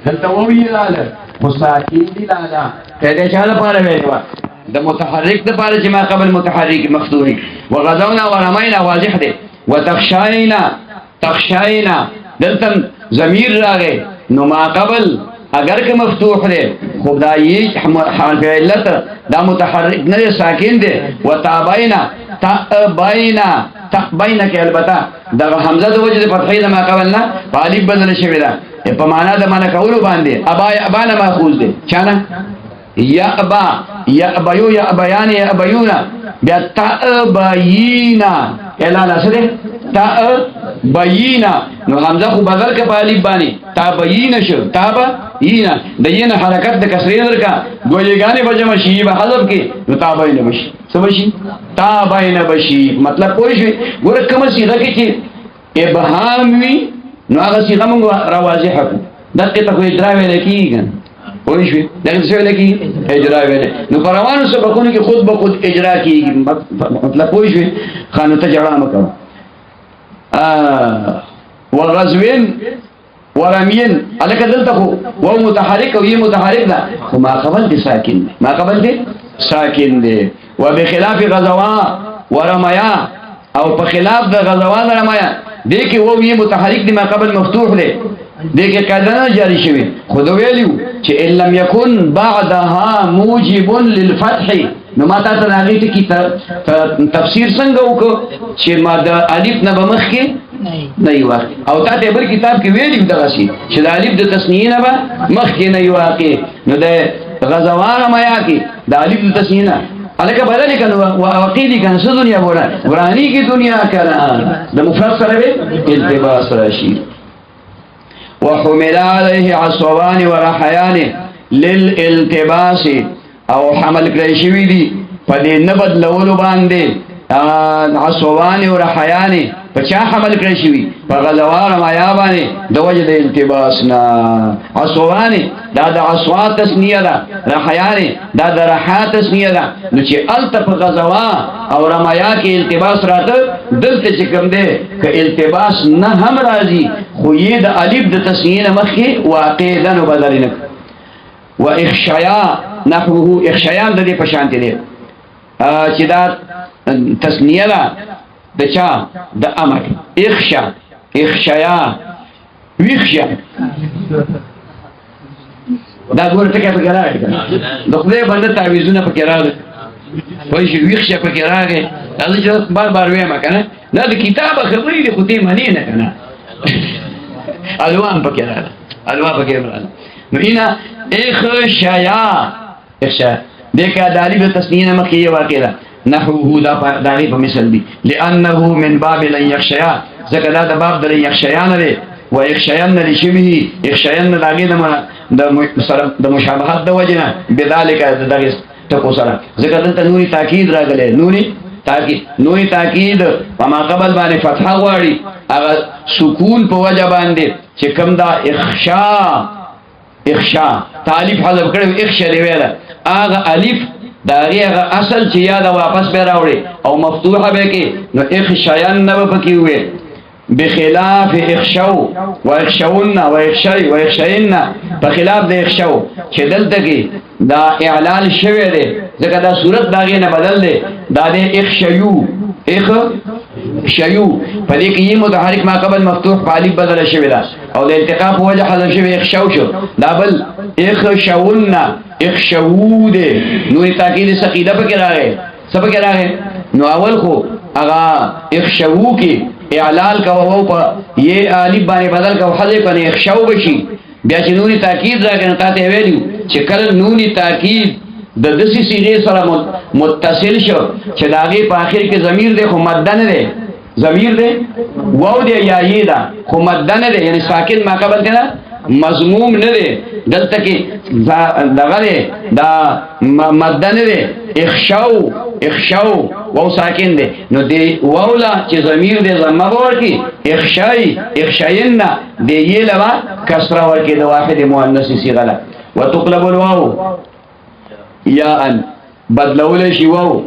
دلته ووی لاله مساکین دی لاله کله چاله پاره ویوا د متحرک د پاره چې ما قبل متحرک مفتوحي وغزونا ورمينا واضح دي وتخشينا تخشينا دلته ضمیر راغی نو ما قبل اگر که مفتوح دی خدایی حرف علت دا متحرک نه ساکن دی وتابینا تابینا تابینا کې البته دا حمزه د وجه فتحې د ما قبل نه غالب بدل شوی دا په معنا د معنا کولو باندې ابا ابانا ماخوذ دی چانه یا ابا یا ابيو یا ابيان یا ابيونا بیا تابینا اعلان اسره تابینا نو حمزه خو بدل ک په الف باندې تابینا شو تابینا دین حرکت د کسرې درکا ګولیګانې بجما شی به حذف کې نو تابینا بشي سمشي تابینا بشي مطلب پوه شي ګور کوم صيغه کې چې ابهام وي نو هغه صيغه موږ راواضح کړو دغه ته خو اجرا ویل کیږي پوه شي دغه څه ویل کی اجرا ویل نو پروانو سبقونو کې خود به خود اجرا کیږي مطلب پوه شي خانو ته جوړه مکو وغزوين ورمين على كذلته وهو متحرك وهي متحرك لا وما قبل دي ساكن ما قبل دي ساكن دي وبخلاف غزوا ورميا او بخلاف غزوا ورميا دي کې وهو متحرك دي ما قبل مفتوح دي دي کې قاعده جاری شوی خود ویلو چې ان لم يكن بعدها موجب للفتح نو ما تاسو راغی ته کی تفسیر څنګه وکړو چې ما د الف نه بمخ کې نه یو او تاسو بل کتاب کې ویلو دغه شی چې د الف د تسنیه نه مخ کې نه یو واقع نو د غزوار مایا کې د الف د تسنیه نه الکه بدل کنه واقعي کنه څه دنیا وره ورانی کی دنیا کړه د مفرد سره به التباس راشي وحمل عليه عصوان ورحيان للالتباس او حمل کړی شوی دی په دې نه بدلولو باندې عصوان ورحيان په چا حمل کړی شوی په غزوار مایا باندې د وجه د التباس نه عصوان دا د عصوات تسنیه ده رحيان دا د رحات تسنیه ده نو چې الته په غزوا او رمایا کې التباس راته دلته چې کوم ده ک التباس نه هم راځي خو یې د الف د تسنیه مخې واقع ده نو بدل نه واخشیا نحوه اخشیان د دې په شان دي چې دا تسنیه ده د چا د امر اخشا اخشیا ویخشا دا ګورته کې پکې راغی د خدای باندې تعویذونه پکې راغی وای شي ویخشا پکې راغی دا چې بار وایم کنه دا د کتاب خبرې د خدای معنی نه کنه الوان پکې راغی الوان پکې راغی نو اینا اخشیا اخشا دغه د الف تسنیه مخې واقع ده نحوه دا داغي په مثال دي لانه من باب لن يخشيا زکدا د باب د يخشيان لري و يخشيان لشبه يخشيان داغي د مشابهت د وجنه بذلك دغه تکو سره زکدا ته نوري تاکید راغله نوري تاکید په ما قبل باندې فتح غواړي هغه سکون په وجه باندې چې کوم دا اخشا تعلیف حذف کړو اخشا دی ویله هغه الف داغه اصل چې یاد واپس به راوړي او مفتوحه به کې نو اخشایان نه پکې وي بخلاف اخشو واخشون واخشي واخشين بخلاف د اخشو چې دلته کې دا اعلان شوی دی ځکه دا صورت داغه نه بدل دی دا د اخشيو اخشيو په دې کې یې متحرک ما قبل مفتوح په الف بدل شوی دا او د التقاء په وجه حذف شوی اخشو شو دا بل اخشون اخشود نور تاکید ثقيله پکې راغی سبا کې راغی نو اول خو اغا اخشو کې اعلال کا وو په یہ الف باندې بدل کا حذف باندې اخشو بشي بیا چې نور تاکید راغی نو تاسو ویلو چې کله نور تاکید د دسی سیغه سره متصل شو چې داغه په اخر کې ضمیر دی خو مدن دی ضمیر دی واو دی یا یدا خو مدن دی یعنی ساکن ما قبل دی مضموم نه دی دلته کې دغه دا مدن دی اخشو واو ساکن دی نو دی واولا چې ضمیر دی ضمه ورکی اخشاین دی یې لوا کسره ورکی د واحد مؤنث صيغه لا وتقلب الواو یا ان بدلول شي واو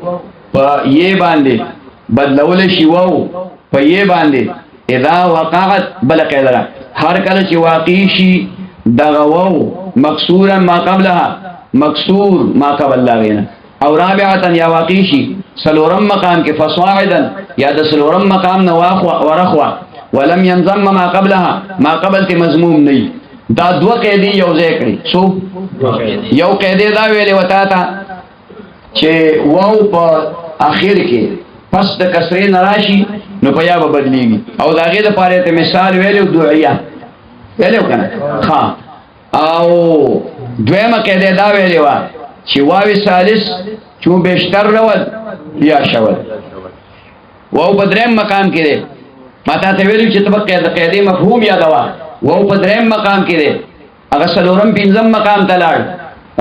په یې باندې بدلول شي واو په یې باندې اذا وقعت بل قیدرا هر کله چې واقع شي دغه واو مکسورا ما قبلها مکسور ما قبل لاغینا او رابعتا یا واقع شي سلورم مقام کې فصاعدا یا د سلورم مقام نه واخوا ورخوا ولم ينضم ما قبلها ما قبل ته مضموم نه دا دوه قیدی یو ځای کړی سو یو قیدی دا ویلې وتا تا چې واو په اخر کې پس د کسرې نراشي نو بیا به بدلیږي او دا غي د پاره ته مثال ویلو دعیه ویلو کنه ها او دویمه قیدی دا ویلې وا چې واو ثالث چون بیشتر رول یا شول واو بدریم مقام کې ده ماته ته ویلو چې طبقه د قیدی مفهوم یادوا واو بدریم مقام کې ده هغه سلورم پنځم مقام ته لاړ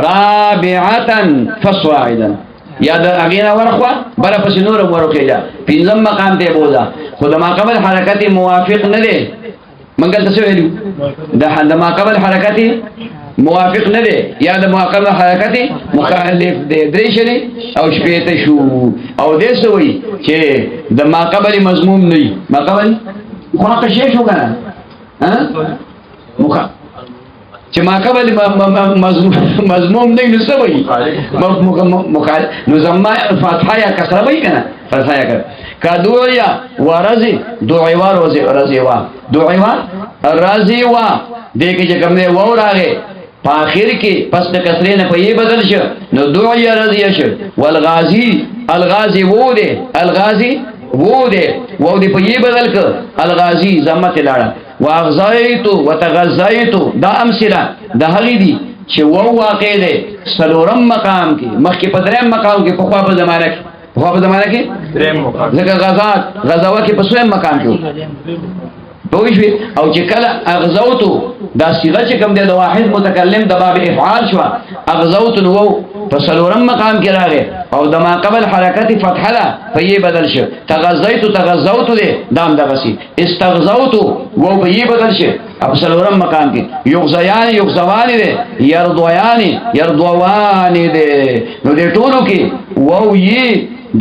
رابعتا فصاعدا یا د اغینا ورخوا بل پس نور ورکیدا پنځم مقام ته بولا خود ما قبل حرکت موافق نه ده منګل څه ویلو د ما قبل حرکت موافق نه ده یا د ما قبل حرکت مخالف ده درېشنی او شپېته شو او دې سوې چې د ما قبل مضموم نه ما قبل خو شي شو کنه ها مخ چې ما قبل مضموم نه نو سوي مخالف نو زما فتحه یا کسره وای کنه فتحه یا کدویا ورزي دوعوا رزي وا دوعوا رزي وا دې کې چې کوم نه و راغې په اخر کې پس د کسرې نه په یې بدل شو نو دوعیا رزي شو والغازي وو دې الغازي وو دې وو دې په یې بدل ک الغازي زمت لاړه واغزایتو وتغزایتو دا امثله د هغې دي چې وو واقع دی سلورم مقام کې مخکې په دریم مقام کې په خوا په زمانه کې ځکه غزوه کې په څویم مقام کې پوه شوې او چې کله اغزوتو دا صيغه چې کوم دی د واحد متکلم د باب افعال شوه اغزوتو وو په سلورم مقام کې راغی او د ما قبل حرکت فتحه ده په یې بدل شو تغزوتو دی دام دغسې استغزوتو وو په یې بدل شو په سلورم مقام کې یغزوان دی یرضوان دی نو دې ټولو کې وو یې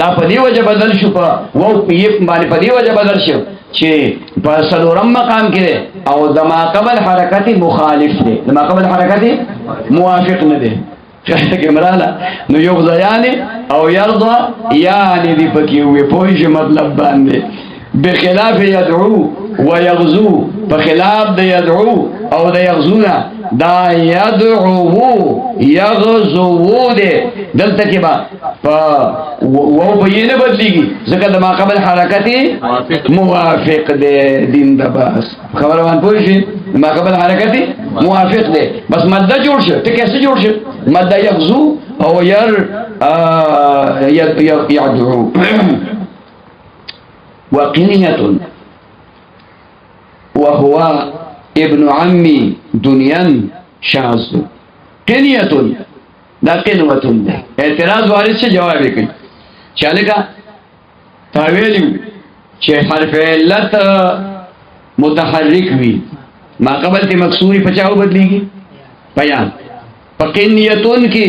دا په دې وجه بدل شو په وو په یې باندې په دې وجه بدل شو چې په سلورم مقام کې او د ما قبل حرکت مخالف دی د ما قبل حرکت موافق نه دی چې مراله نو یو ځایانه او یرضا یعنی دی پکې وي پوه مطلب باندې بخلاف يدعو ويغزو بخلاف د يدعو او د يغزونا دا يدعو يغزو دي دلته کې با وو بینه بدلیږي ځکه د ما قبل حرکتي موافق دی دین د باس خبره وان پوه شي ما قبل حرکتي موافق دی بس ماده جوړ شو ته کیسه جوړ شو ماده يغزو او يدعو وقنية وهو ابن عمي دنيا شاذ قنية دا قنوة ده اعتراض وارد سے جواب کوي چالکا تاویلیو چې حرف علت متحرک وي ما قبل تی مکسوری پچاو بدلیږي بیان په قنیتون کې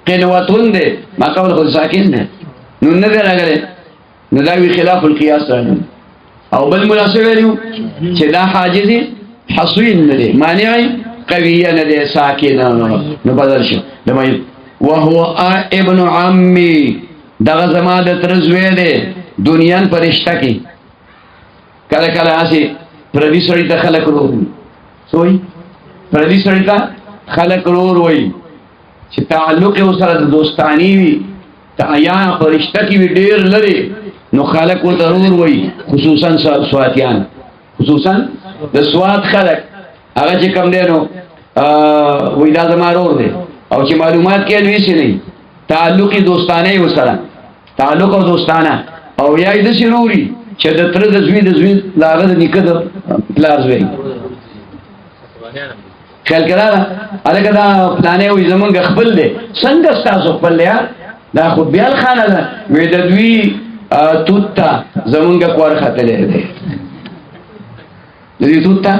قنوتون ده ما قبل خود ساکن ده نو نه راغله نو دا وی خلاف القياس راځي او بل مناسب ویلو چې دا حاجز حصین نه دی مانع قویه نه دی ساکن نو بدل شي لمای وهو ابن عمي دغه زما د ترزوی دی دنیان پرشتہ کې کله کله اسی پردي سړی ته خلق ورو سوې پردي سړی ته خلق ورو وي چې تعلق سره د دوستانی وي یا پرشتہ کې وی ډیر لري نو خلق و ضرور وي خصوصا سواتیان خصوصا د سوات خلق هغه چې کم دی نو وی دا زما رور دی او چې معلومات کې لوي شي نه تعلق دوستانه وسره تعلق او دوستانه او یا د شروري چې د تر د زوی لاغه د نکد پلاز وي خیال کړه الګا دا پلانې وي زمونږ خپل دی څنګه تاسو خپل دی دا خو بیل خانه ده وې د دوی توتا زمونږ کور خاتلې ده دې توتا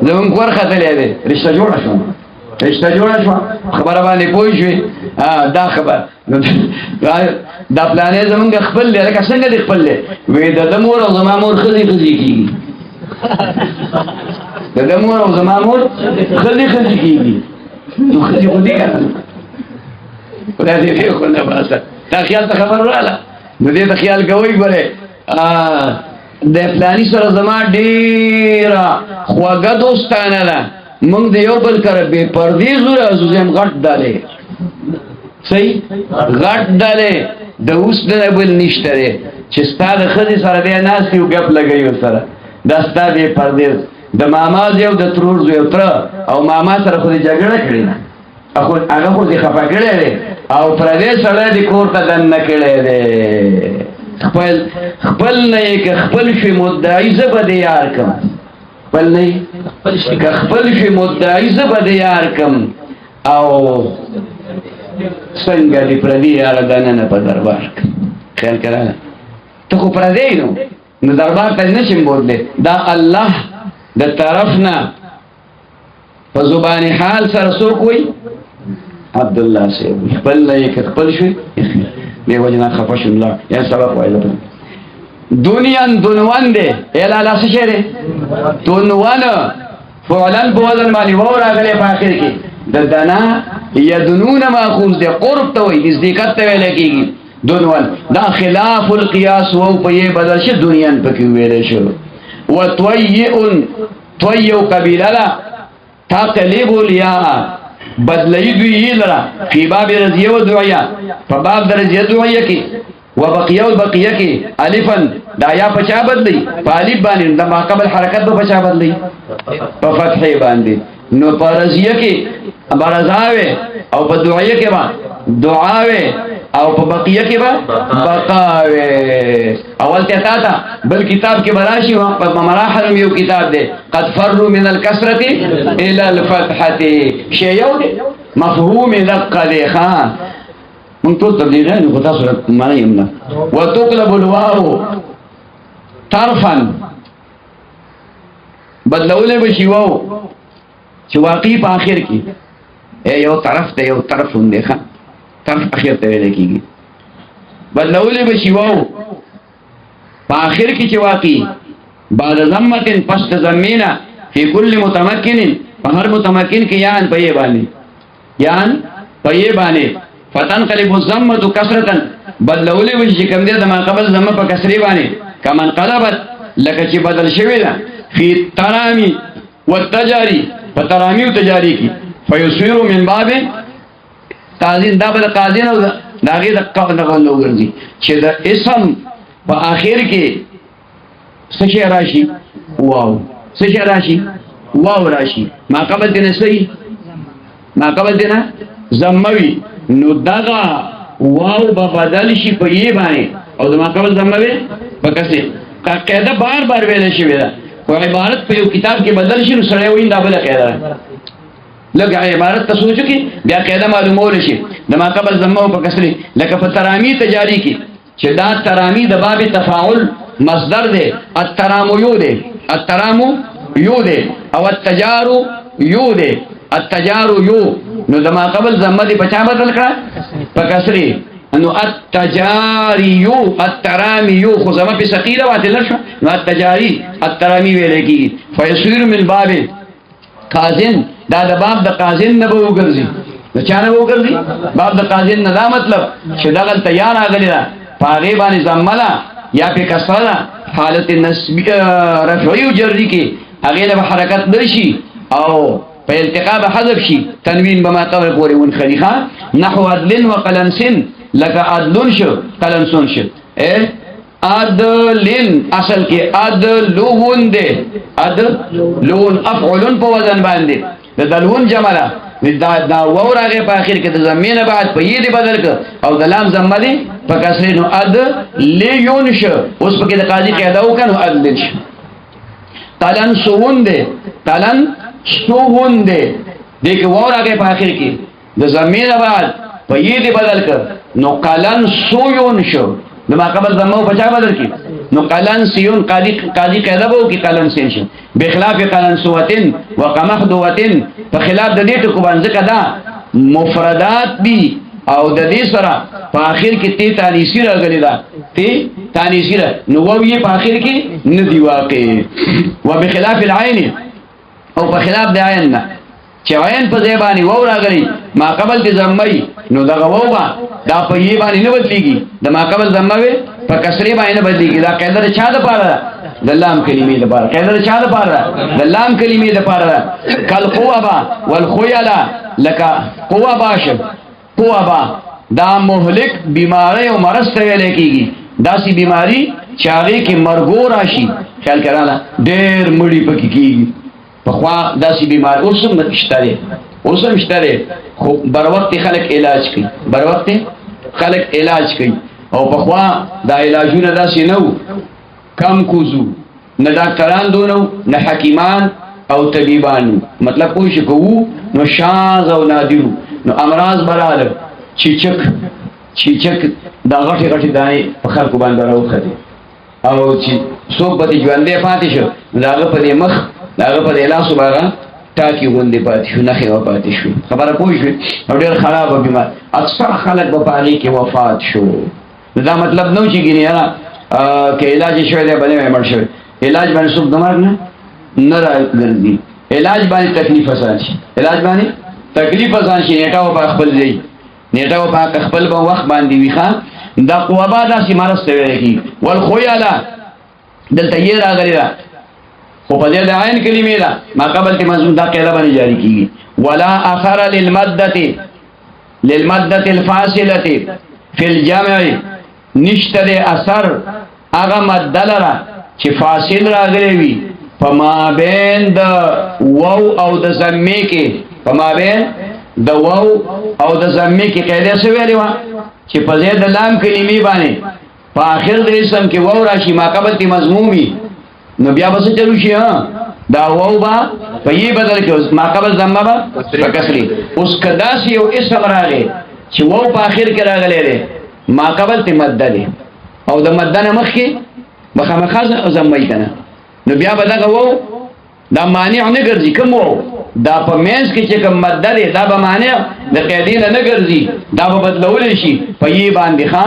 زمونږ کور خاتلې ده رشتہ جوړه شو خبره باندې پوه شوې دا خبر دا پلانې زمونږ خپل دی لکه څنګه دې خپل دی وې د مور او زما مور خزي کیږي د مور او زما مور خلی کیږي نو خلی خو دې کنه خدای دې په خونه باسه تا خیال ته خبر رااله نو دې ته خیال کوي ګوره د پلانی سره زما ډیر خواږه دوستانه ده موږ د یو بل کر به پردي زوره زم غټ داله صحیح غټ داله د اوس د بل نشته چې ستاره خدي سره دې ناس یو غپ لګي سره دا ستاره پردي د ماما یو د ترور یو تر او ماما سره خو دې جګړه کړې نه اخو هغه خو دې خفه کړې او پردي سره دې کور ته دن کړې خپل نه یک خپل شي مدعي زبد یار کم خپل نه خپل شي مدعي زبد یار کم او څنګه دې پردي یار دنه په دربار خیال کړه ته خو پردي نو دربار ته نشم بوله دا الله د طرفنا په زبان حال سره سو کوئی عبد الله سے خپل نه یک خپل شي دی وجنا خفش الله یا سبق وایله دنیان دنوان دی الا لا شهره دنوان فعلا بوزن مالی وور اغله په اخر کې د دنا یدنون ماخوذ دی قرب ته وي نزدېکت ته ویل کېږي دنوان دا خلاف القياس وو په یې بدل شي دنیان پکې ویل شو وتويئن تويو قبيله لا تقلب الياء بدلی دوی لرا فی باب رضیه و دعیه پا باب در رضیه دعیه کی و بقیه و بقیه کی الفن دا یا پچا بدلی پا الف بانی دا ما قبل حرکت با پچا بدلی پا فتحی باندی نو پا رضیه کی برزاوے او پا دعیه کی با دعاوے او پا بقیه کی با بقاوے اول تیتا تا بل کتاب کی براشی پا مراحل میو کتاب دے قد فروا من الكسرت الى الفتحت شیعو دے مفهوم دقا دے خان من طول تبلیغین خطا صورت معنی امنا وتقلب الواو طرفا بدلولے بشی واو چی واقعی پا آخر کی اے یو طرف تے یو طرف ہوں دیکھا طرف اخیر تے ویلے کی گی بدلولے بشی واو پا آخر کی چی واقعی بعد ضمت پست ضمینا فی کل متمکن ہر متمکن کی یان پئیے بانے یان پئیے بانے فتن قلب الضمت کسرتا بدلولے بشی کم دے دما قبل ضم پا کسری بانے کمن قلبت لکا چی بدل شوی دا فی ترامی والتجاری فترامی و تجاری کی فیصویرو من باب قاضین دا بدا قاضین او دا غیر دقاندو گرزی چه دا اسم پا آخر کے سشی راشی واو سشی راشی واو راشی ما قبل دینا سی ما قبل دینا زموی نو دغا واو با بدل شی پا یہ بانے او دا ما قبل زموی با کسی قیده بار بار ویلے شی ویدہ و عبارت پہ یو کتاب کے بدل شی نو سڑے ہوئی دا بلا قیده لگ عبارت تا سوچو کی بیا قیده معلومو لشی دا ما قبل زمو پا کسری لکه پا ترامی تجاری کی چه دا ترامی دا باب تفاعل مصدر دے الترامو یو دے الترامو یو دے او التجارو یو دے التجارو یو نو دا ما قبل زمو دی پچا بدل کرا پا کسری انو التجاری یو الترامی یو خو زمان پی سقیده واتی لرشو نو التجاری الترامی ویلے کی فیصویر من باب قازن دا دا باب دا قازن نبو گرزی دا چا نبو گرزی باب دا قازن ندا مطلب چه دغل تیار آگلی دا پاغیبانی زمالا یا پی کسرلا حالت رفعی و جری کی اغیل با حرکت درشی او پا التقاب حذف شی تنوین بما قبل پوری من خلیخا نحو عدلن و قلنسن لکا عدلن شو قلنسن شو عدلن اصل کی عدلون دے عدلون افعلن پا وزن باندے دا دلون جملا دا وور آگے پا آخر کے دا زمین بعد پا یہ دی بدل کر او دا لام زمہ دی پا کسری نو عدلیون شو اس پا کی دا قاضی قیدہو کنو عدلن شو تلن سون دے تلن سون دے دیکھ وور آگے پا آخر کی دا زمین بعد پا یہ دی بدل کر نو قلن سویون شو نما قبل زمو بچا بدل کی نو قلن سیون قاضی قیدہ بہو کی قلن سین شو بخلاف قلن سوتن وقمخدوتن بخلاف دا دیتو کبان ذکر دا مفردات دی او دا دی سرا پا آخر کی تی تانیسی را گلی دا تی تانیسی را نو وہ یہ پا آخر کی ندی واقع و بخلاف العین او په خلاف د عین نه چې عین په ځای باندې وو راغلی ما قبل د زمي نو دغه وو با دا په یی باندې نه بدلیږي د ما قبل زموي په کسری باندې نه بدلیږي دا قاعده چا د پاره د لام کلمې د پاره قاعده چا د پاره د لام کلمې د پاره کل قوبا والخيلا لك قوبا قوبا دا مهلک بیماری او مرض ته ویل کیږي داسې بیماری چاغي کې مرګو راشي خیال کړه ډېر مړی پکې کیږي په خوا داسې بیماری اوسم شته خو بر وخت خلک علاج کوي بر وخت خلک علاج کوي او په خوا دا علاجونه داسې نو کم کوزو نه ډاکټران دونو نه حکیمان او طبيبان مطلب کوئی شي کوو نو شاز او نادر نو امراض براله چیچک دا غټي دانه په خلکو باندې راوخته او چې څوک به ژوندې پاتې شو داغه په مخ داغه په لاس وباره ټاکی غوندې پاتې شو نه خو پاتې شو خبره پوه شو او ډېر خراب بیمار اکثر خلک په پاغي کې وفات شو دا مطلب نو چې ګینه کې علاج شوی دی باندې مړ شوی علاج باندې څوک دمر نه راځي علاج باندې تکلیف آسان شي علاج باندې تکلیف آسان شي نیټه او خپل دی نیټه او خپل په وخت باندې ویخه دا قوبا دا سیمارس ته ویل کی والخيلا دلته یې راغلی دا خو په دې د عین کلمې دا ما قبل ته مضمون دا قاعده باندې جاری کیږي ولا اثر للمدة الفاصله في الجمع نشتر اثر هغه مدلره چې فاصل راغلی وي په مابین د واو او د ضمې کې په مابین د واو او د ضمې کې قاعده څه ویلې و چې په ځای د لام کلمې باندې په اخر د اسم کې واو راشي ما قبل تی مضمومي نو بیا به څه چلو شي دا واو با په یې بدل کې ما قبل ضمه با په کسری اوس کدا سی یو اسم راغی چې واو په اخر کې راغلی دی ما قبل تی مد دی او د مد نه مخ کې بخمخاز ضمه کنه نو بیا به دا واو دا مانع نه ګرځي کوم واو دا په مینس کې چې کوم مد دی دا به مانع د قیدین نه ګرځي دا به بدلول شي په یې باندې ښا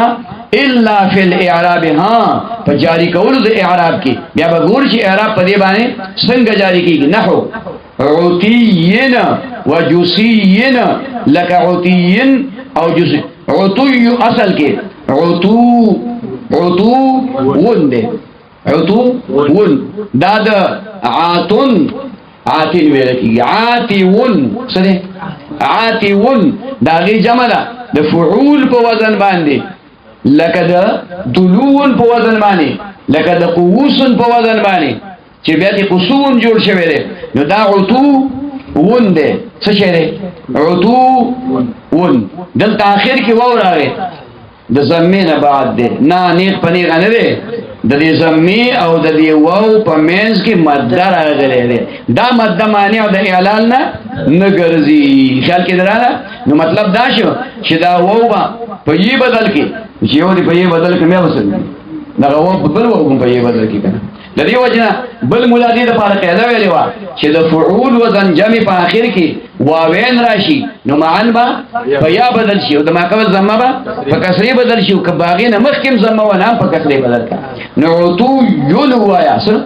الا فی الاعراب ها په جاری کول د اعراب کې بیا به ګور چې اعراب په دې باندې څنګه جاری کیږي نحو عتیین وجسیین لك عتیین او جسی عطی اصل کې عطو ونده عطو ون دا د عاتن عاتن ویل کیږي عاتون سره عاتون دا غي جمع ده د فعول په وزن باندې لکه د دلون په وزن باندې لکه د قوسن په وزن باندې چې بیا د قصون جوړ شوی دی نو دا عطو ون دی څه شی دی عطو ون دلته اخر کې واو راغی د ضمې نه بعد دی نه نیغ پنیغ نه دی د دې ضمې او د دې واو په منځ کې مد راغلی دی دا مد مانع د اعلان نه ګرځي خیال کې دراله نو مطلب دا شو چې دا واو په یې بدل کې چې یو دی په یې بدل کې مې وسل دا واو په بل واو په یې بدل کې کنه د دې وجنه بل مولادی د پاره قاعده ویلې و چې د فعول وزن جمع په اخر کې واوین راشي نو معن با په یا بدل شي او د ما قبل ضمه با په کسری بدل شي او کباغینه مخکم ضمه و نام په کسری بدل کا نو عطو یون وایا سر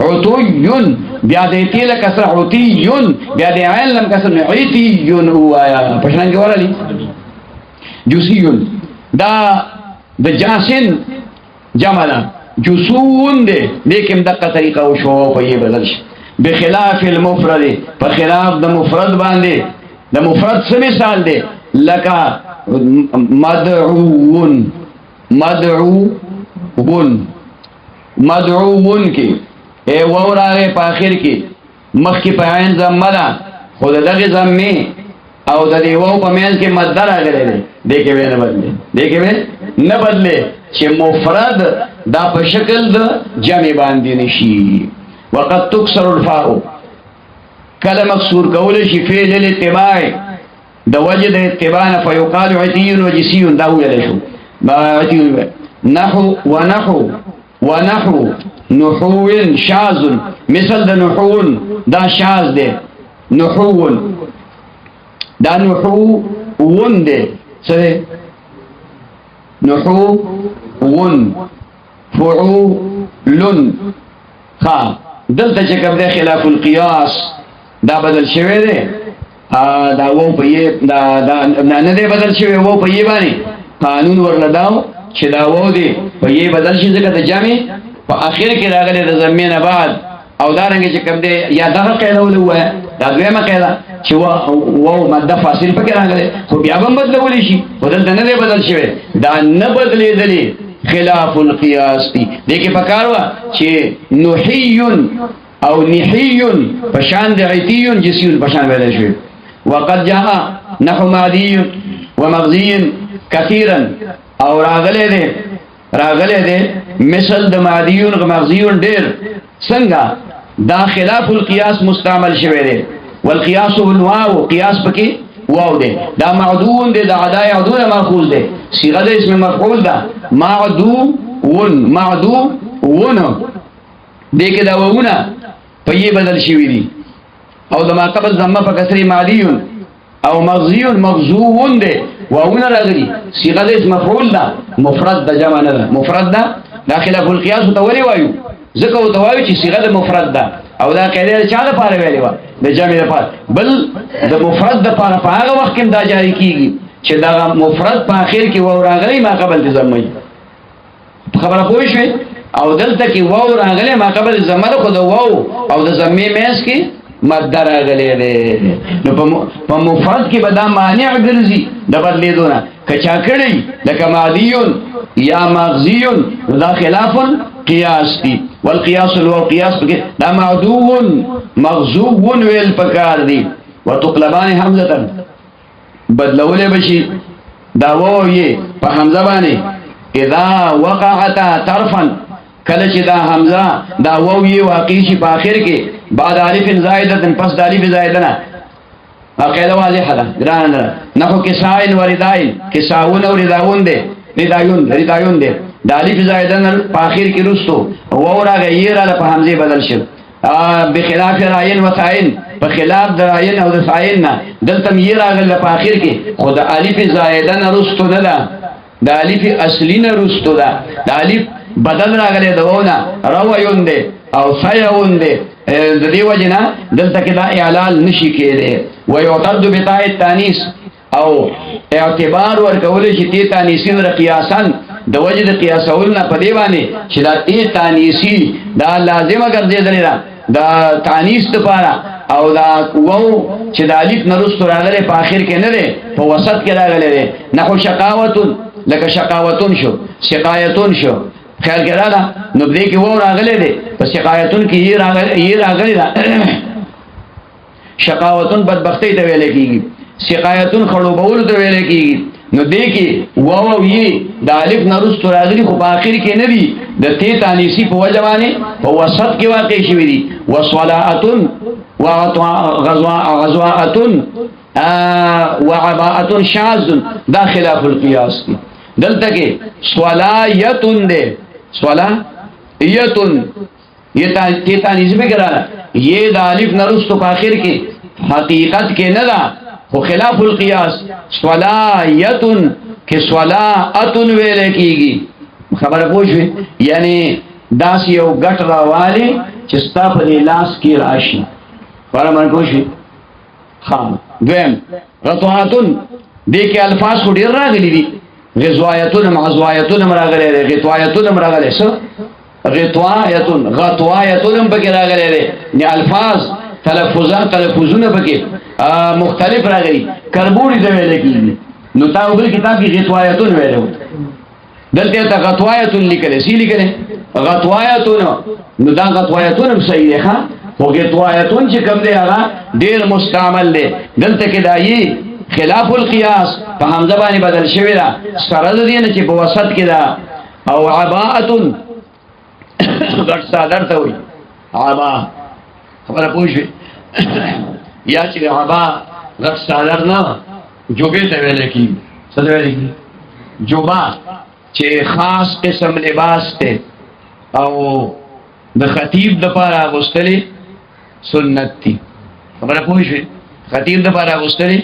عطو یون بیا د تیل کسر عطی یون بیا د عین لم کسر عطی یون وایا پښنګ ورالي جوسیون دا د جاسن جمع جسون دے لیکن دقا طریقہ وشو په یې بدل شي بخلاف المفرد په خلاف د مفرد باندې د مفرد څه مثال دی لکه مدعوون کې ای وراغه په اخر کې مخ کې په عین ضمه ده خو دغه ضمه او د دې وو په مېل کې مد راغلی دی دغه نه بدله چې مفرد دا په شکل د جمع باندې نشي وقد تكسر الفاء کله مکسور کول شي فعل الاتباع د وجه د اتباع فيقال عتي وجسي دا ویل شو نحو نحو شاذ مثل د نحو دا شاذ دی نحو دا نحو ون دی څه نحو ون فعول خا دلته چې کوم د خلاف القياس دا بدل شوی دی دا وو په یې دا نه دی بدل شوی وو په یې باندې قانون ورلداو چې دا وو دی په یې بدل شي ځکه د جامع په اخر کې راغلی د زمینه بعد او دا رنګ چې کوم دی یا دغه قاعده ولوه دا دویمه قاعده چې وو ماده فاصل پکې راغلی خو بیا هم بدلولی شي بدل نه دی بدل شوی دا نه بدلېدلی خلاف القياس دی دغه پکاروا چې نحي او نحي پشان د عتي جسي پشان ویل شي وقد جاء نحو مادي ومغزي كثيرا او راغله ده مثل د مادي او مغزي ډیر څنګه دا خلاف القياس مستعمل شوی دی والقياس والواو قياس پکې واو ده دا معدون ده دا عدای عدو ماخوذ ده صيغه د اسم مفعول ده معدون دغه دا وونه په یې بدل شوی دي او د ما قبل ضمه په کسری مادي او مغزي مغزوون ده واونه راغلي صيغه د اسم مفعول ده مفرد ده جمع نه ده مفرد ده داخله په القياس ته ولي وایو ځکه او ته وایو چې صيغه د مفرد ده او دا کله چا لپاره ویلې و د جمع لپاره بل د مفرد لپاره په هغه وخت کې دا جاری کیږي چې دا مفرد په اخر کې و راغلی ما قبل د ضمه خبره پوه شئ او دلته کې واو راغلی ما قبل زمره خو د واو او د زمې مېس کې مد راغلی دی نو په مفرد کې به دا مانع ګرځي د بدلېدو نه که چا کړی لکه مادیون یا مغزیون دا خلاف قیاس دی والقیاس والقیاس دا معدوون مغزوون ویل پکار دی وتقلبان حمزه بدلول بشي دا واو یې په حمزه باندې اذا وقعت طرفا کله چې دا حمزه دا واو یې واقع شي په اخر کې بعد الف زائده پس د الف زائده نه عقیده واضحه ده ګران نحو کسائن وردائن کساون او رداون ده ردایون ده د الف زائده نه په اخر کې رستو واو راغی یې را په حمزه بدل شي بخلاف راین و ثاین په خلاف د راین او د ثاین نه دلته یې راغله په اخر کې خود الف زائده نه رستو نه ده د الف اصلي نه رستو ده د الف بدل راغله دونه روایون ده او سایون ده د دې وجنه دلته کې دا اعلال نشي کېده و یعتد بتاء التانیث او اعتبار ورکول شي تی تانیثین ر قیاسن د وجد قیاسول نه په دی باندې چې دا تی تانیثی دا لازمه ګرځیدل دا تانیث لپاره او دا وو چې د الف نرست راغله په اخر کې نه ده په وسط کې راغله نحو شقاوتن لکه شقاوتن شو شقایتون شو خیال کرا دا نو دې کې وو راغله ده په شقایتون کې یې راغله شقاوتن بدبختی ته ویل کېږي شقایتون خړوبول ته ویل کېږي نو دې کې وو یې د الف نرست راغلي خو په اخر کې نه دي د تی تانیسی په وجه باندې په وسط کې واقع شوی دي وصلااتن وغزواءاتن وعباءاتن شاذ دا خلاف القياس دلته کې صلایتن ده صلایتن یہ تانیز میں کرا یہ دا الف نرست په اخر کې حقیقت کې نه ده خو خلاف القياس صلایتن کې صلااتن ویل کېږي خبره پوښوي یعنی داس یو غټ راواله چې ستا په لاس کې راشي فرمان پوښوي خام دویم غطواتن دې کې الفاظ خو ډیر راغلي دي غزوایتن معزوایتن راغلي دي غطوایتن راغلي څه غطوایتن بګ راغلي دي نه الفاظ تلفظونه بګي مختلف راغلي کربوړي د ویل کېږي نو تاسو بل کتاب کې غطوایتن ویلو دلته ته غطوایتن لیکل سی لیکل غطوایتن نو دا غطوایتن صحیح ده ها خو غطوایتن چې کوم دی هغه ډیر مستعمل دی دلته کې دایي خلاف القياس په حمزه باندې بدل شوی دا سره د دې نه چې په وسط کې دا او عباءتن غټ صادر ته وي عبا خبره پوښي یا چې عبا غټ صادر نه جوبې ته ویل کی څه ویل کی جوبا چې خاص قسم لباس ته او د خطیب د پاره غوستلې سنت دي خبره پوښي خطیب د پاره غوستلې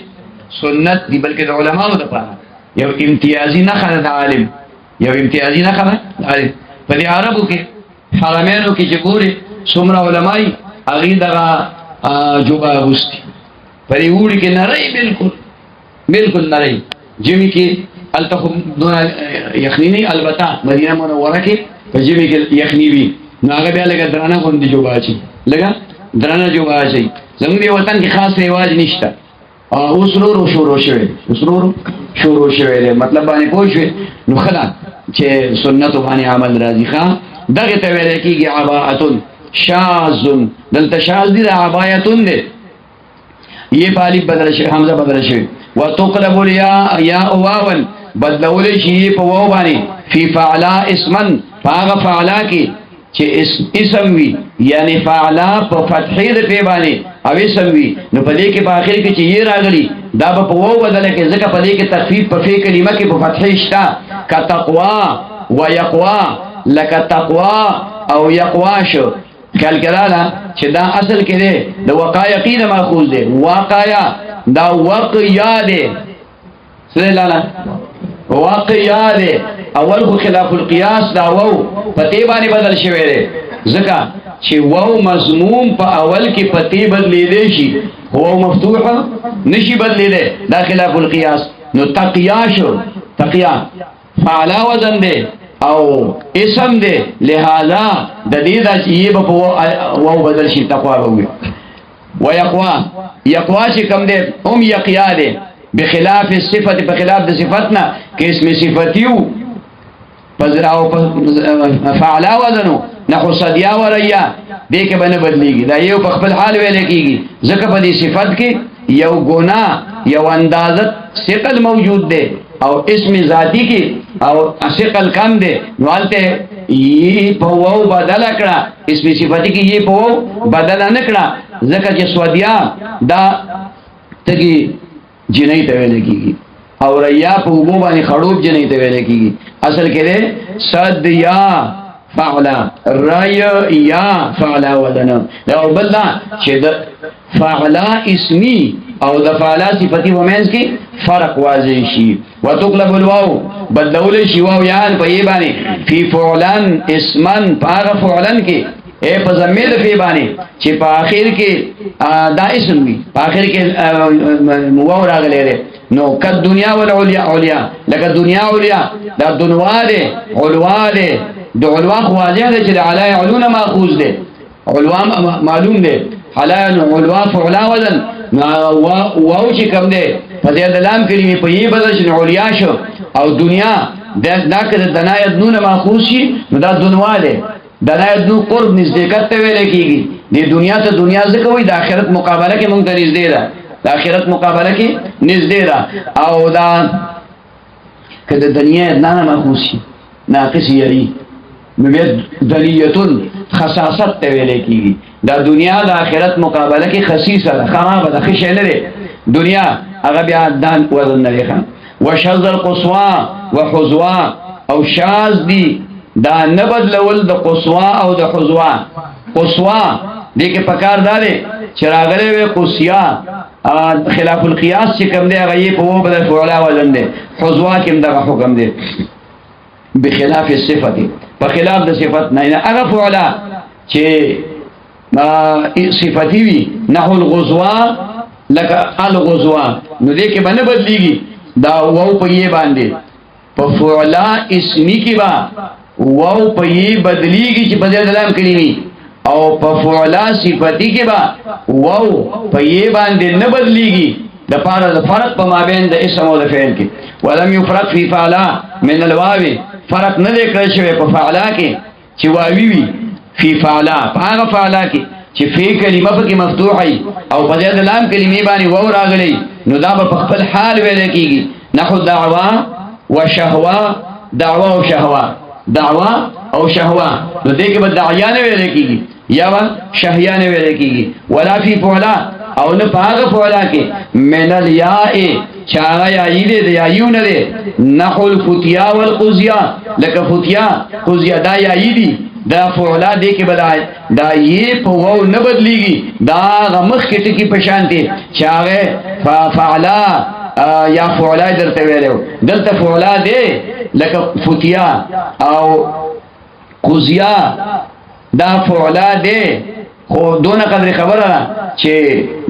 سنت دي بلکې د علماو د پاره یو امتیازي نه خره د عالم یو امتیازي نه خره عالم په دې عربو کې حرمینو کې چې ګوري څومره علماي هغه دغه جوبا غستی پری وړي کې نری بالکل نری جمی کې التخم یخنی نه البته مدینه منوره کې په جمی کې یخنی وی نو هغه بیا لګا درانه غوندي جوبا چی لګا درانه جوبا چی زموږ دی وطن کې خاص رواج نشته اوس نور شروع شوی مطلب باندې پوښوي نو خلا چې سنت باندې عمل راځي ښا دغه ته ویل کېږي عباءتن شاذ دلته شاذ دي عبايتن دي یہ پالی بدل شي حمزه بدل شي وتقلب الياء واوا بدلول شي په واو باندې فی فعلا اسما فاغ فعلا کې چې اسم وی یعنی فعلا په فتحې د په باندې او اسم وی نو په دې کې په اخر کې چې یې راغلی دا په واو بدل کې ځکه په دې کې تخفیف په فی کلمه کې په فتحې شتا کا تقوا و یقوا لک تقوا او یقوا شو خیال کرالا چې دا اصل کې دی د وقایقی نه ماخوذ دی واقعیا دا وقیا دی سره لاله واقعیا دی اول خو خلاف القياس دا وو پتی باندې بدل شوی دی ځکه چې وو مضموم په اول کې پتی بدلې دی شي هو مفتوحه نشي بدلې دی دا خلاف القياس نو تقیا شو تقیا فعلا وزن دی او اسم دے لہذا دلیدہ چیئے با وہ بدل شی تقوی ہوئی یقوا چی کم دے یقیا دے بخلاف الصفت بخلاف دا صفتنا کہ اسم صفتیو فعلا وزنو نحو صدیا و ریا دے کے بنا بدلی گی دا یو پخبل حال ویلے کی گی ذکر پا دی صفت کے یو گناہ یو اندازت ثقل موجود دے او اسم ذاتی کی او ثقل کم دے نوالتے یہ پوو بدل اکڑا اسم صفتی کی یہ پوو بدل نکڑا ذکر چی سودیا دا تکی جنہی تویلے کی گی او ریا پوبو بانی خڑوب جنہی تویلے کی گی اصل کے دے صد یا فعلا رای یا فعلا ودنا او بلدا چی دا فعلا اسمی او د فعلا صفتی ومنز کی فرق واضح شي وتقلب الواو بدلول شي واو یان په ای باندې فی فعلان اسمن پاغه فعلن کې اے په ضمیر فی باندې چې په اخر کې دا اسم وي په اخر کې واو راغلی دی نو کد دنیا ول علیا لکه دنیا علیا دا دنوا دی علوا دی د علوا خو واضح دی چې علی علون ماخوذ دی علوا معلوم دی حلال علوا فعلا وزن واو چې کم دی په دې د لام کلمې په یی بدل شي علیا شو او دنیا دا کده دنایت نون ماخوذ شي نو دا دنوا دی دنایت نو قرب نزدېکت ته ویل کېږي د دنیا ته دنیا ځکه وي د آخرت مقابله کې مونږ ته نږدې ده د آخرت مقابله کې نږدې ده او دا کده دنیا نه ماخوذ شي ناقص یری نو بیا دلیتون خصاصت ته ویل کېږي دا دنیا د آخرت مقابله کې خصیصه ده خرابه ده ښه شی نه دی دنیا هغه بیا دان وزن نه دی وشذ القصوا وحزوا او شاذ دی دا نه بدلول د قصوا او د حزوا قصوا دې کې پکار داري چې راغلي وي قصیا خلاف القياس چې کوم دی هغه یې په وو بدل فعلا وزن دی حزوا کې دغه حکم دی بخلاف الصفه په خلاف د صفت نه هغه فعلا چې صفتی وی نحو الغزوا لکه الغزوا نو دې کې باندې بدلیږي دا وو په یې باندې په فعلا اسمی کې با وو په یې بدلیږي چې په دې دلام کلمې او په فعلا صفتی کې با وو په یې باندې نه بدلیږي د پاره د فرق په مابین د اسم او د فعل کې ولم يفرق في فعلا من الواو فرق نه لیکل شوی په فعلا کې چې واوی وی فی فعلا هغه فعلا کې چې فی کلمه په کې مفتوحه او په دې د لام کلمې باندې وو راغلی نو دا په خپل حال ویل کېږي نحو دعوا وشهوا دعوا او شهوا دعوا او شهوا نو دې کې به دعیان ویل کېږي یا شهیان ویل کېږي ولا فی فعلا او نه پاغه فعلا کې من الیاء چاغه یا یې دې یا یونه دې نحو الفتیا والقضیا لکه فتیا قضیا دا یا یې دي دا فعلا دې کې بدای دا یې په وو نه بدلیږي دا غمخ کې ټکی پشانته چاغه فعلا یا فعلا درته ویلو دلته فعلا دې لکه فتیا او قضیا دا فعلا دې خو دونه قدر خبره چې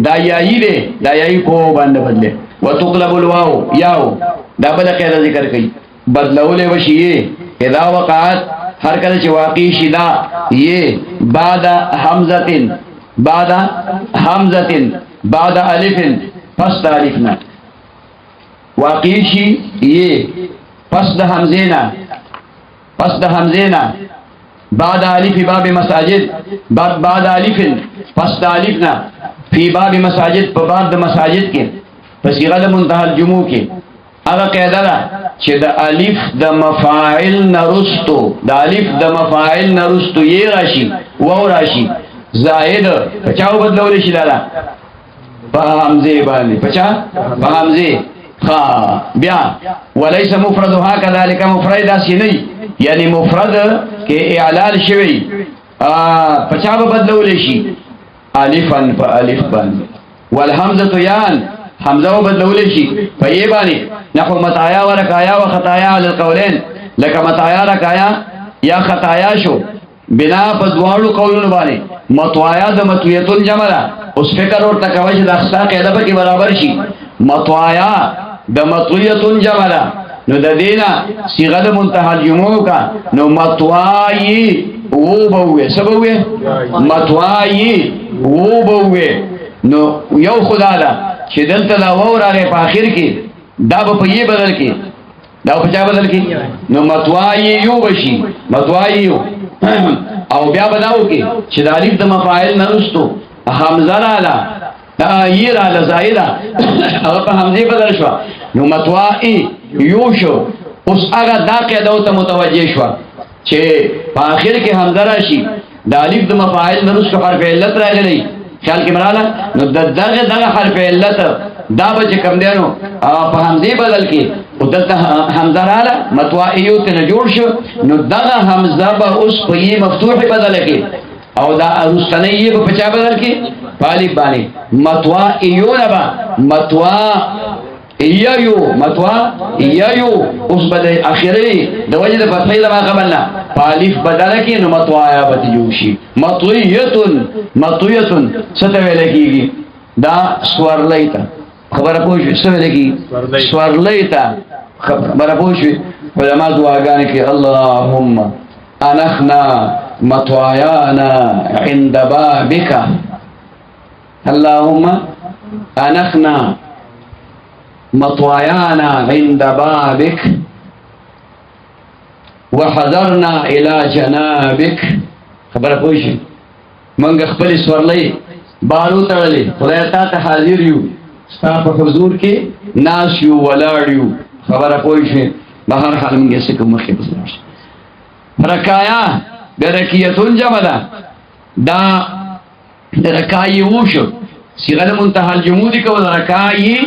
دا یایی دی دا یایی په باندې بدله وتقلب الواو یاو دا بل قاعده ذکر کوي بدلول وشي اذا وقعت هر کله چې واقع شي دا یہ بعد حمزه بعد الف پس د الفنا واقع شي یہ پس د حمزه بعد الف باب مساجد بعد الف پس د الفنا فی باب مساجد په باب د مساجد کې په صيغه د منتهى الجموع کې هغه قاعده ده چې د الف د مفاعل نرستو یې راشي و راشي زائد پچاو بدلول شي لاله په حمزه باندې په حمزه بیا وليس مفردها كذلك مفرد اسنی یعنی مفرد کې اعلال شوی پچاو بدلول شي الفن په الف باندې والحمزه یان حمزه بدلول شي په یې باندې نحو متایا ورکایا وخطایا علی القولین لکه متایا رکایا یا خطایا شو بنا په دواړو قولونو باندې متوایا د متویتون جمع ده اوس فکر ورته کوي چې د اخطا قاعده به برابر شي متوایا د متویتون جمع ده نو د دینه صيغه د منتهى الجموع کا نو متوایی وو بوې سبوې متوایی وو بوې نو یو خدا ده چې دلته دا وو راغی په اخر کې دا په یې بدل کې دا په چا بدل کې نو متوایی یو بشي متوایی یو او بیا بداو کې چې د الف د مفاعل نرستو حمزه رااله دا یې رااله زائده هغه په حمزه بدل شو نو متوایی یو شو اوس هغه دا قاعده ته متوجه شو چې په اخر کې حمزه راشي د الف د مفاعل نرستو حرف علت راغلی خیال کې مراله نو دغه حرف علت دا به کوم دیانو په حمزه بدل کې او دلته حمزه رااله متوائیو ته جوړ شو نو دغه حمزه به اوس په یې مفتوح بدل کې او دا رستنی په چا بدل کې طالب باندې متوائیو نه متوائیو اوس بدل اخیری د وجه د فتحې لما قبلنا طالب بدل کې نو متوایا به جوړ شي متویتون څه ویل کېږي دا سوارلیتا خبره پوښي څه ویل کېږي سوارلیتا خبره پوښي علماء دعاګانې کې اللهم انخنا متوايانا عند بابك اللهم انخنا متوايانا عند بابك وحضرنا الى جنابك خبره پوښي منګ خپل سورلې بارو تړلې خدای ته حاضر یو ستا په حضور کې ناس یو ولاړ یو خبره پوښي بهر حال موږ څه کوم مخې بسناش رکایا د رکیتون جمع ده دا د رکای وشو صيغه منتهى الجموع دي کو رکای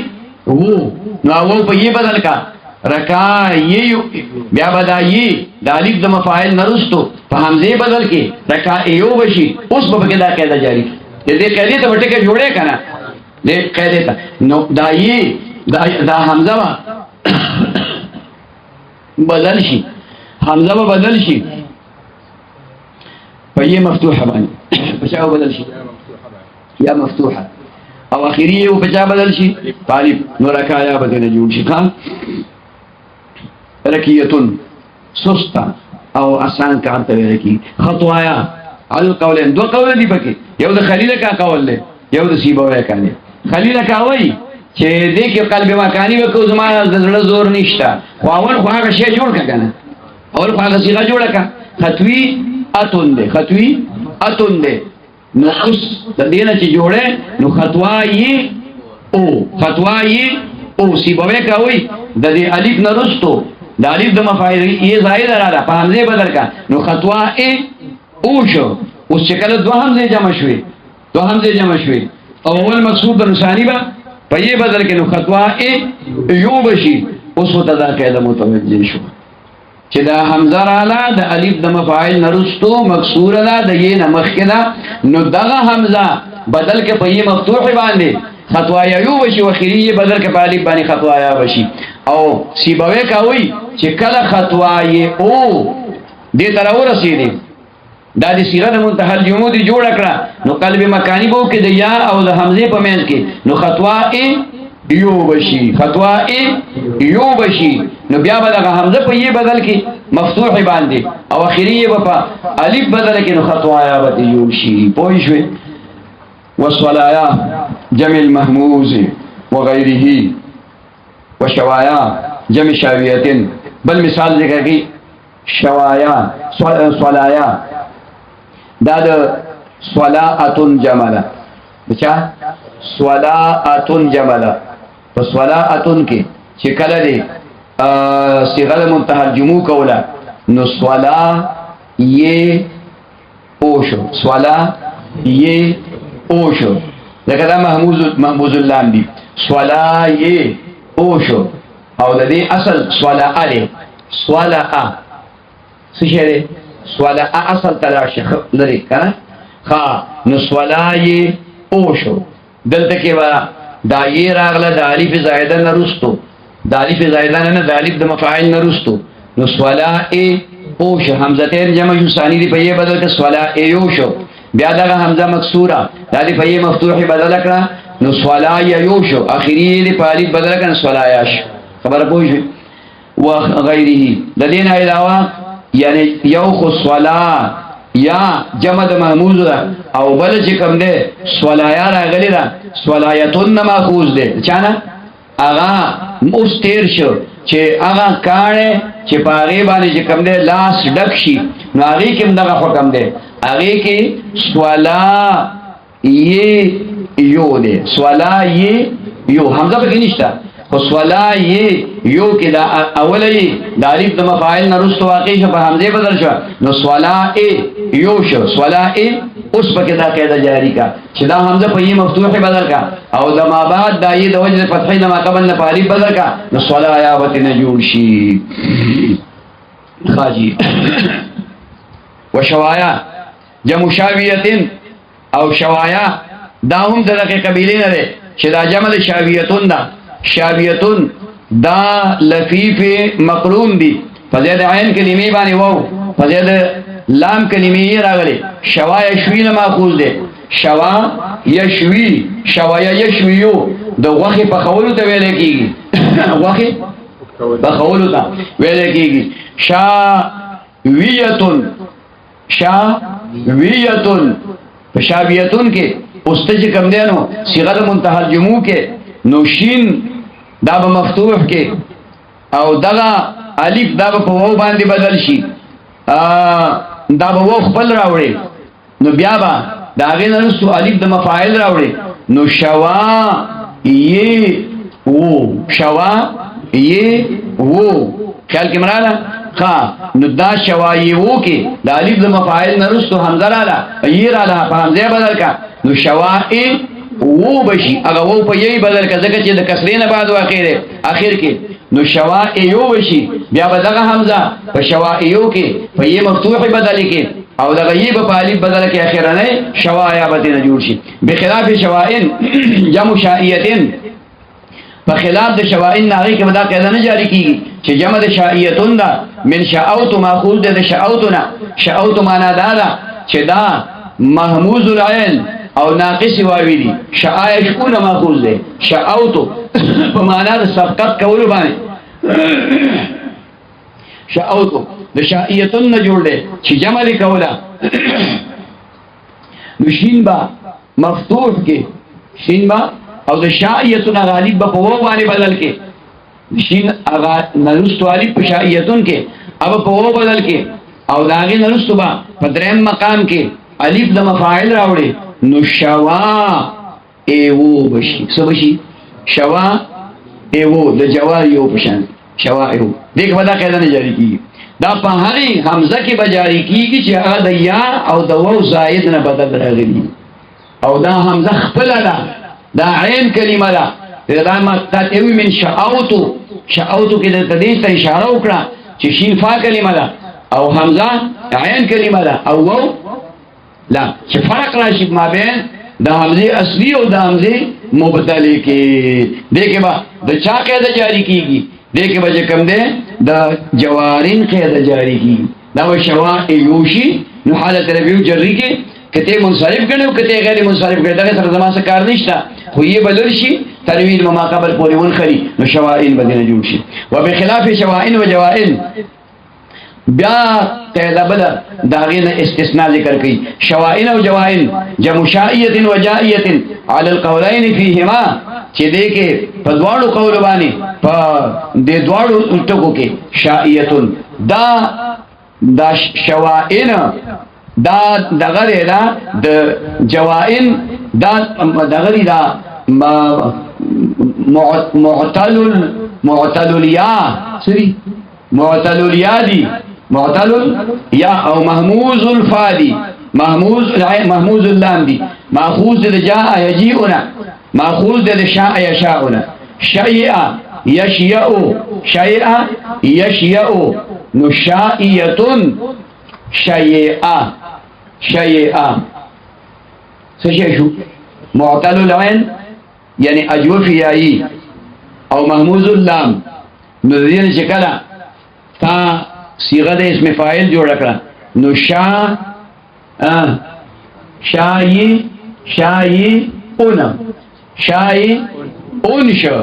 وو نو او په یې بدل کا رکای بیا بدایي د الف د مفاعل نرستو په حمزه بدل کې رکایو بشي اوس په کې دا قاعده جاری دې قاعده ته وټه کې جوړه کنه دې قاعده ته نو دایي دا حمزه بدل شي حمزه بدل شي په یې مفتوحه باندې په چا بدل شي یا مفتوحه او اخیری او په چا بدل شي طالب نو رکایا بدل جوړ شي خان رکیتون سستا او آسان کار ته رکی خطوایا على القولين دو قول دي پکې یو د خلیل کا قول له یو د سیبوی کانه خلیل کا وای چې دې کې قلب مکانی وکړو زما د زړه زور نشته خو اول خو هغه شی جوړ کړه اول خو هغه صيغه جوړه کړه خطوی اتون ده نو اوس د دینه چې جوړه نو خطوای او سیبوی کا وای د دې الف نرستو د الف د مفاعل یې زائد راځه په حمزه بدل کا نو خطوا او شو اوس چې کله دوه حمزه جمع شوي او اول مقصود د نشانی با په یې بدل کې نو خطوا یو بشي اوس ته دا قاعده متوجه شو چې دا حمزه رااله د الف د مفاعل نرستو مکسور ده د یې نمخ کې ده نو دغه حمزه بدل کې په یې مفتوح باندې خطوایا یو بشي وخیری بدل کې په الف باندې خطوایا بشي او سیبوی کوي چې کله خطوای او دې تر ورسېږي دا د صيغه د منتهى الجمود جوړ کړه نو قلب مکانی بو کې د یا او د حمزه په منځ کې نو خطوا یو بشي خطوا یو بشي نو بیا به د حمزه په یې بدل کې مفتوح باندې او اخیری په الف بدل کې نو خطوا یا به یو شي پوه شئ. والصلايا جمع المهموز وغيره وشوايا جمع شاوية بل مثال ذکر کی شوايا صلايا دا د صلااتن جمع بچا صلااتن جمع په صلااتن کې چې کله دی صيغه منتهى الجموع کولا نو صلا ی اوشو صلا ی اوشو لکه دا محموز اللام دی صلا ی اوشو او د دې اصل صلا ا صلا ا څه شی صلا اصل تلاش لري کنه ها نو صلا ی اوشو دلته کې وا دا ی راغله د الف زائده نه رستو د الف زائده نه د الف د مفاعل نه رستو نو صلا ای اوشو حمزتين جمع ثانی دی په یې بدل کې صلا ای اوشو بیا دا حمزه مکسوره دا دی په یې مفتوح بدل کړه نو صلا ی اوشو اخیری دی په الف بدل کړه صلا یاش خبر پوه و غیره د دین علاوه یعنی یو خو صلا یا جمع د محموز او بل چې کوم ده صلایا راغلی دا صلایتون ماخوذ ده چانه اغا مستیر شو چې اغا کاڼه چې پاره باندې چې کوم ده لاس ډک شي نو هغه کوم دغه حکم ده هغه کې صلا یو ده صلا یو حمزه پکې نشته خو صلا یو کې دا اولی د الف د مفاعل نه رستو واقع شو په حمزه بدل شو نو صلا یو شو صلا اوس پکې دا قاعده جاری کا چې دا حمزه په یې مفتوح بدل کا او د ما بعد د یې د وجه فتحې نه ما قبل نه په الف بدل کا نو صلا یا وتن جوړ شي خاجي وشوایا جمع شاویتين او شوایا دا هم دغه قبیله نه ده چې دا جمع شاویتون ده شابیتون دا لفیف مقرون دی فزید عین کلمی بانی وو فزید لام کلمی راغلی شوا یشوی نماخوز دی شوا یشوی شوا یشویو دا وخی پخولو تا ویلے کی گی وخی پخولو تا ویلے کی گی شاویتون شابیتون کے استج کم دینو صیغه منتهى الجموع کے نوشین دا به مفتوح کې او دغه الف دا په وو باندې بدل شي دا به وو خپل راوړي نو بیا به دا غین رسو الف د مفاعل راوړي نو شوا ی وو شوا ی وو خیال کې مراله ها نو دا شوا ی وو کې د الف د مفاعل نه رسو حمزه رااله ی رااله په حمزه بدل کا نو شوا ای وو بشي هغه وو په یی بدل کا ځکه چې د کسرې نه بعد واقع دی اخر کې نو شوا ایو بشي بیا به دغه حمزه په شوا ایو کې په یی مفتوح بدل کې او دغه یی په الف بدل کې اخرانه شوا یا بدل جوړ شي بخلاف شوائن جمع شائیتين په خلاف د شوائن ناغي کې ودا قاعده نه جاری کیږي چې جمع د شائیتون دا من شاوت ماخوذ د شاوتنا شاوت معنا دا چې دا محموز العين او ناقص واوی دی شعایش اون ماخوذ دی شعوتو په معنا د سبقت کولو باندې شعوتو د شائیتون نه جوړ دی چې جمع کولا نشین با مفتوح کې شین با او د شائیتون غالب په وو باندې بدل کې شین اغا نرستو الف په شائیتون کې او په وو بدل کې او داغه نرستو با په دریم مقام کې الف د مفاعل راوړي نو شوا ایوو بشي سو بشي شوا ایوو د جوار یو پشان شوا ایوو دیکھ بدا قیدہ نه جاری کیږي دا په هغه حمزه کې به جاری کیږي چې هغه د یا او د وو زائد نه بدل راغلي او دا حمزه خپل ده دا عین کلمه ده دا ما تاتوی من شاوتو کې د دې ته اشاره وکړه چې شین فا کلمه ده او حمزه عین کلمه ده او وو لا چې فرق راشي ما بین د حمزه اصلي او د حمزه مبدل کې دغه با د چا قاعده جاری کیږي دغه به کوم ده د جوارین قاعده جاری کیږي دا شوائیوشی نو حالت رفیو جری کې کته منصرف کړي او کته غیر منصرف کړي دغه سره زما څه کار نشته خو یې بدل شي تنوین ما قبل پورې ونخري نو شوائن بدل جوړ شي وبخلاف شوائن و جوائن بیا قاعده بل داغه نه استثناء ذکر کړي شوائن او جوائن جمع شائیه و جائیه علی القولین فیهما چې دې کې په دواړو قول باندې په دې دواړو ټکو کې شائیه دا شوائن دا دغه دا د جوائن دا دغه دا معتللیا سری معتللیا یا او محموز الفادی محموز اللام دی ماخوذ د جاء یجیئنا ماخوذ د شاء یشاؤنا شیء یشیء شیء یشیء نشائیتن شیئا شیئا سشیشو معتل العین یعنی اجوف یائی او محموز اللام نذین چکلا تا صیغه د اسم فاعل جوړ کړه نو شای اون شو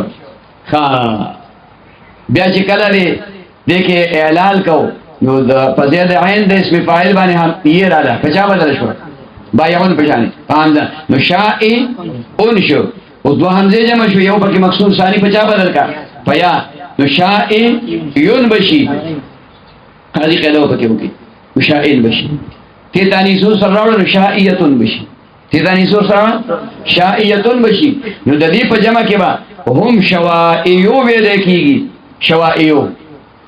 بیا چکلا دیکھے اعلال کو نو د پزید عین د اسم فاعل باندې هم یې راځه کچا بدل شو بایعون پېژانې حمزه نو شائی اون شو او دو حمزه جمع شو یو پکې مکسور ثانی پچا بدل کا پیا نو شائی یون بشي قاضي قاعده پکې وکي نو شائن بشي تی تانی سو سره راوړل نو شائیتون بشي تی تانی سو سره شائیتون بشي نو د دې په جمع کې با هم شوائیو ویل کېږي شوائیو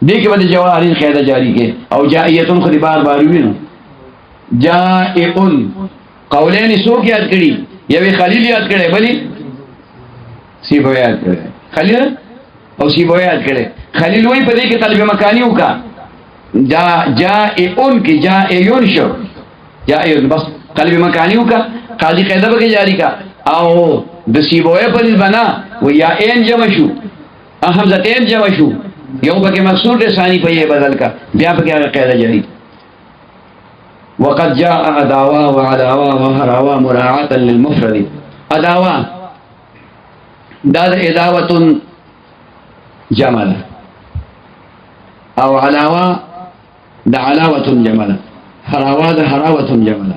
دیکھ بده جواهرین قاعده جاری کې او جائیتون خو بار بار وینو جائعن قولین سو کې یاد کړي یوې خلیل یاد کړي بلی سیبو یاد کړي خلیل او سیبو یاد کړي خلیل وای په دې کې طلب مکانی وکا جائعن کې جائعون شو جائعن بس قلب مکانی وکا قاضی قاعده به جاری کا او د سیبو په دې بنا و یا ان جمع شو حمزتین جمع شو یو پکې مقصور دے ثانی پہ یہ بدل کا بیا پکې هغه قاعده جاری وقد جاء اداوا وعداوا وهراوا مراعاتا للمفرد اداوا دا اداوه جمل او علاوه دا علاوه جمل هراوا دا هراوه جمل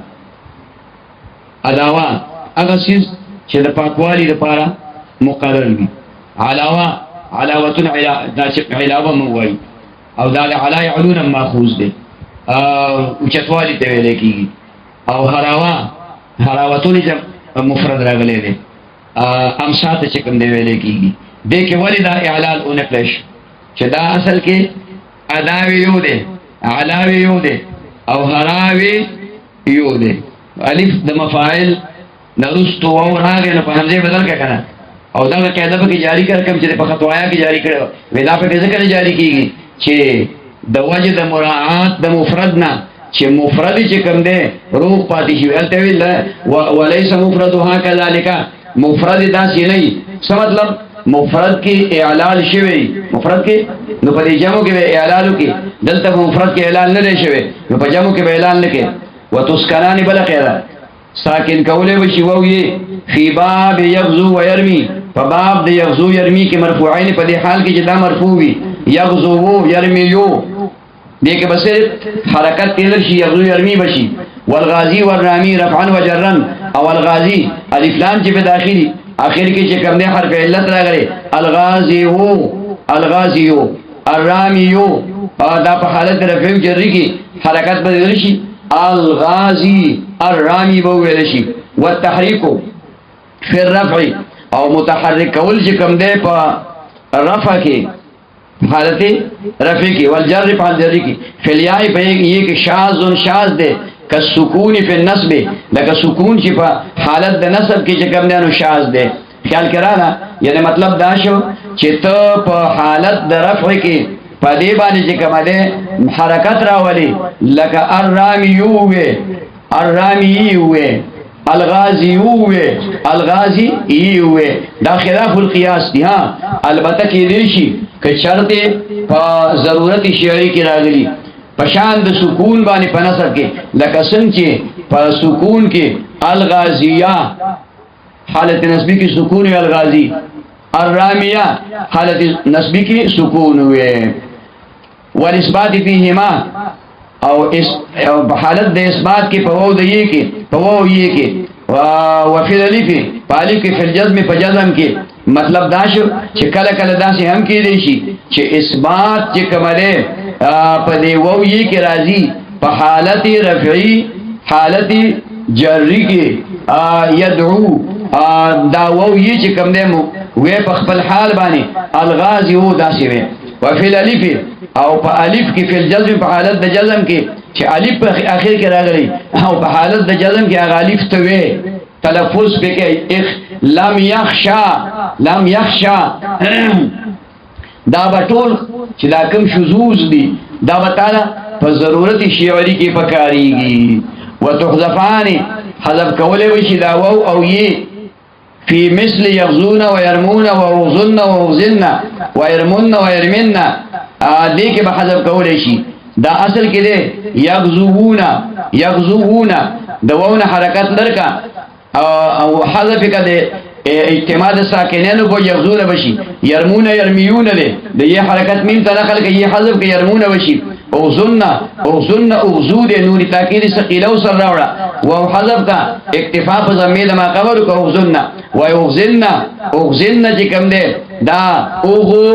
اداوا هغه چیز چې د پاکوالي لپاره مقرر وي علاوه علاوتن علاوه موای او دا علا علون ماخوذ دي او چتوالی ته ویل کیږي او هراوتن مفرد راغلي دي امسات چې کوم دی ویل کیږي د کې ولدا اعلال اون کلش چې دا اصل کې اداوی یو دي علاوی یو دي او هراوی یو دي الف د مفاعل نرستو او راغله په همزه بدل کا کنه او دا قاعده به جاری کړ کوم چې په فتوایا کې جاری کړو ودا په څه کې جاری کیږي چې د وجه د مراعات د مفرد نه چې مفرد چې کوم دی روح پاتې شي الته ویل وليس مفردها كذلك مفرد دا شي نه څه مطلب مفرد کې اعلال شوی مفرد کې نو په دې جمع کې اعلال کې دلته مفرد کې اعلان نه شوی نو په جمع کې اعلان نه کې وتسکنان بل قاعده ساکن کوله وشي ووي فی باب یغزو و یرمی په باب د یغزو یرمی کې مرفوعین په دې حال کې چې دا مرفوع وي یغزو و یرمی یو دې کې بس حرکت تیر شي یغزو یرمی بشي والغازی والرامی رفعا و جرا او الغازی الف لام چې په داخلي اخر کې چې کوم نه حرف علت راغلي الغازی هو الغازی هو الرامی هو دا په حالت رفع جری کې حرکت بدل شي الغازی الرامی بویل شي والتحریک فی الرفع او متحرک کول چې کوم دی په رفع کې حالت رفع کې والجر په جر کې فلیای په یہ کې شاذ دی کسکون فی النصب لکه سکون چې په حالت د نصب کې چې کوم دی نو شاذ دی خیال کراله یعنی مطلب دا شو چې ته په حالت د رفع کې پدې باندې چې کومه ده حرکت راولي لکه الرامی وې الغازی وې الغازی وې دا خلاف القياس دي ها البته کې دي شي که شرط په ضرورت شرعي کې راغلي پشان د سکون باندې په نصب کې لکه څنګه چې په سکون کې الغازیه حالت نسبی کی سکون وی الغازی الرامیہ حالت نسبی کی سکون وی والاثبات فیہما او حالت د اثبات کی پوو د یہ کی پوو یہ کی وفی الالف پالف کی فی الجزم په جزم کی مطلب دا شو چې کله کله داسې هم کېدی شي چې اثبات چې کومه په دی وو یہ کی راضی په حالت رفعی حالت جری کی یدعو دا وو یی چې کوم دی وې په خپل حال باندې الغازی وو داسې وې وفي الالف او په الف کې په الجزم په حالت د جزم کې چې الف په اخر کې راغلی او په حالت د جزم کې هغه الف ته وې تلفظ به کې لم يخشى دا بټول چې دا کوم شذوذ دي دا وتعالى په ضرورت شعری کې پکاريږي وتحذفان حذف کولې وشي دا وو او یې في مثل يغزون ويرمون ويغزن ويغزن ويرمون ويرمن دې کې به حذف کولې شي دا اصل کې دی يغزوون دوونه حرکت لرکا او حذف کده اجتماع ساکنینو کو یغزون بشي يرمون يرميون له د یہ حرکت میم تنقل کې یہ حذف کې يرمون بشي اوزن اغزود نور تاکید ثقيله وسر راوړه او حذف کا اکتفا په ضمیر ما قبل کو اوزن و اوزن چې کوم دی دا اوغو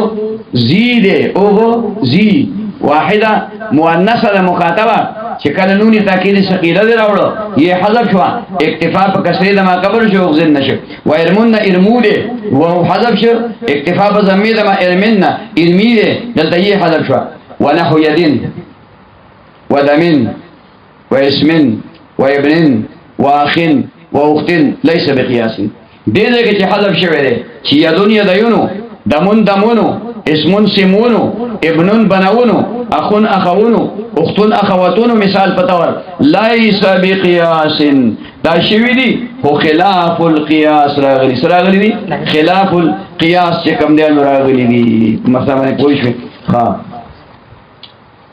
زی واحده مؤنثه مخاطبه چې کله نون تاکید ثقيله راوړو یہ حذف شو اکتفا په کسره ما قبل شو اوزن نشو و ارمون ارموله و حذف شو اکتفا په ضمیر ما ارمن ارمیله دلته یہ حذف شو ونحو يد ودم واسم وابن واخ واخت ليس بقياس دې دې کې حذف شوی دی چې یدون یدونو دمون دمونو اسمون سمونو ابنون بنونو اخون اخونو اختون اخواتونو مثال پتاور ليس بقياس دا شوی دی خو خلاف القياس راغلی دی خلاف القياس چې کوم دی راغلی دی مثلا باندې کوئی شي ها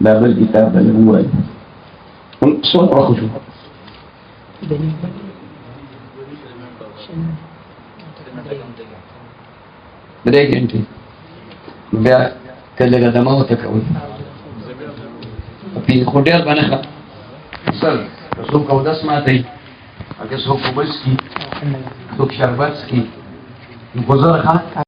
دا بل کتاب بل وای څو وخت شو درې غنټې بیا کله دا ما وته کوي په هوټل باندې سر څو کو داس ماته اګه څو کو بس کی څو شربت کی گزار ها